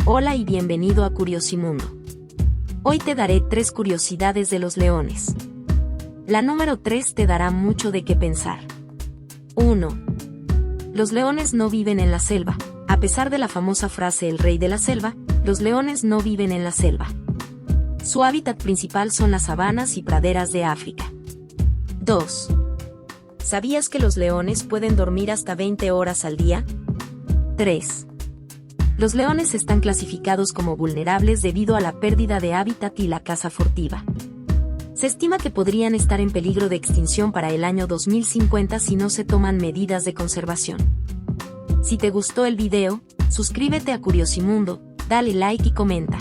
Hola y bienvenido a Curiosimundo. Hoy te daré 3 curiosidades de los leones. La número 3 te dará mucho de qué pensar. 1. Los leones no viven en la selva. A pesar de la famosa frase "el rey de la selva", los leones no viven en la selva. Su hábitat principal son las sabanas y praderas de África. 2. ¿Sabías que los leones pueden dormir hasta 20 horas al día? 3. Los leones están clasificados como vulnerables debido a la pérdida de hábitat y la caza furtiva. Se estima que podrían estar en peligro de extinción para el año 2050 si no se toman medidas de conservación. Si te gustó el video, suscríbete a Curiosimundo, dale like y comenta.